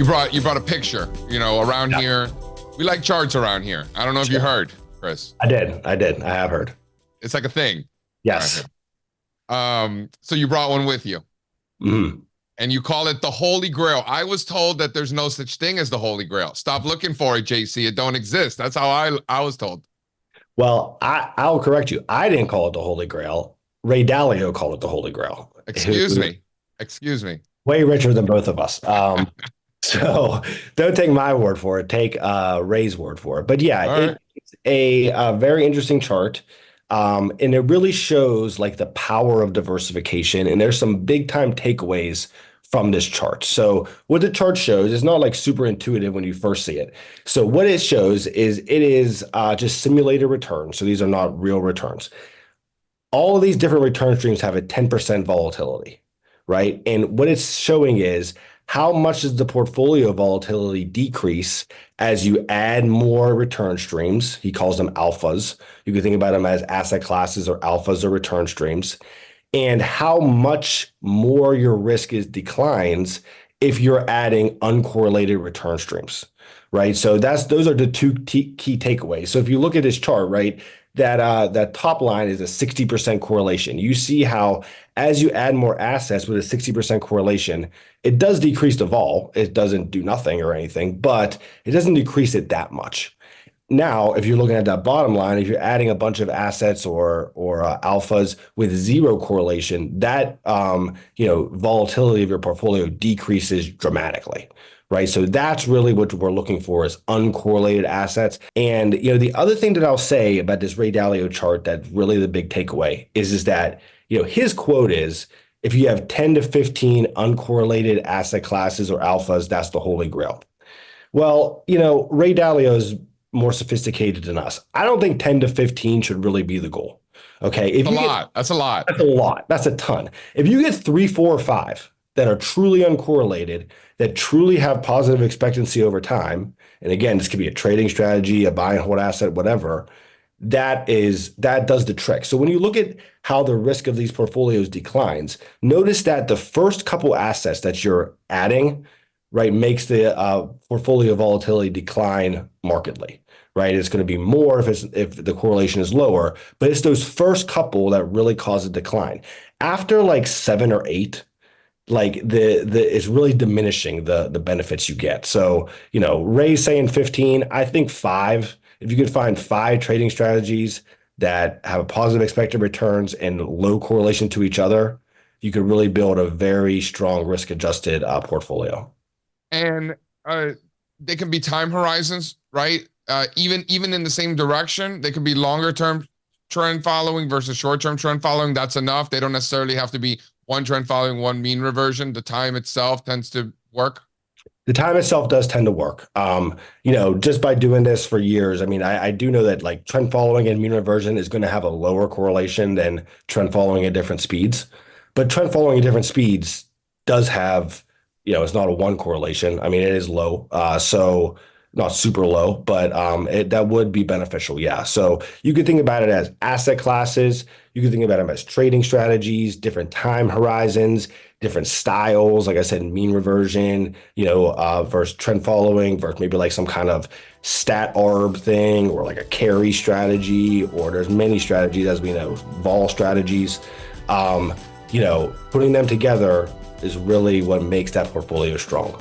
brought a picture, around here. We like charts around here. I don't know if you heard, Chris. I did. I have heard. It's like a thing. Yes. So you brought one with you. Mm-hmm. And you call it the Holy Grail. I was told that there's no such thing as the Holy Grail. Stop looking for it, JC. It don't exist. That's how I was told. Well, I'll correct you. I didn't call it the Holy Grail. Ray Dalio called it the Holy Grail. Excuse me. Way richer than both of us. So don't take my word for it. Take Ray's word for it. But yeah, it's a very interesting chart. And it really shows like the power of diversification. And there's some big time takeaways from this chart. So what the chart shows is not like super intuitive when you first see it. So what it shows is it is just simulated returns. So these are not real returns. All of these different return streams have a 10% volatility, right? And what it's showing is how much does the portfolio volatility decrease as you add more return streams? He calls them alphas. You can think about them as asset classes or alphas or return streams. And how much more your risk declines if you're adding uncorrelated return streams, right? So those are the two key takeaways. So if you look at this chart, right, that top line is a 60% correlation. You see how as you add more assets with a 60% correlation, it does decrease the vol. It doesn't do nothing or anything, but it doesn't decrease it that much. Now, if you're looking at that bottom line, if you're adding a bunch of assets or alphas with zero correlation, that volatility of your portfolio decreases dramatically, right? So that's really what we're looking for is uncorrelated assets. And the other thing that I'll say about this Ray Dalio chart that's really the big takeaway is that his quote is, if you have 10 to 15 uncorrelated asset classes or alphas, that's the Holy Grail. Well, Ray Dalio is more sophisticated than us. I don't think 10 to 15 should really be the goal. Okay. That's a lot. That's a lot. That's a ton. If you get 3, 4, or 5 that are truly uncorrelated, that truly have positive expectancy over time, and again, this could be a trading strategy, a buy and hold asset, whatever, that does the trick. So when you look at how the risk of these portfolios declines, notice that the first couple assets that you're adding, right, makes the portfolio volatility decline markedly, right? It's going to be more if the correlation is lower, but it's those first couple that really cause a decline. After like 7 or 8, like it's really diminishing the benefits you get. So Ray's saying 15. I think 5. If you could find 5 trading strategies that have a positive expected returns and low correlation to each other, you could really build a very strong risk-adjusted portfolio. And they can be time horizons, right? Even in the same direction, they could be longer term trend following versus short term trend following. That's enough. They don't necessarily have to be one trend following, one mean reversion. The time itself tends to work. The time itself does tend to work. Just by doing this for years, I mean, I do know that like trend following and mean reversion is going to have a lower correlation than trend following at different speeds. But trend following at different speeds does have, it's not a 1 correlation. I mean, it is low. So not super low, but that would be beneficial. Yeah. So you could think about it as asset classes. You could think about them as trading strategies, different time horizons, different styles. Like I said, mean reversion, versus trend following versus maybe like some kind of stat arb thing or like a carry strategy, or there's many strategies, as we know, vol strategies. Putting them together is really what makes that portfolio strong.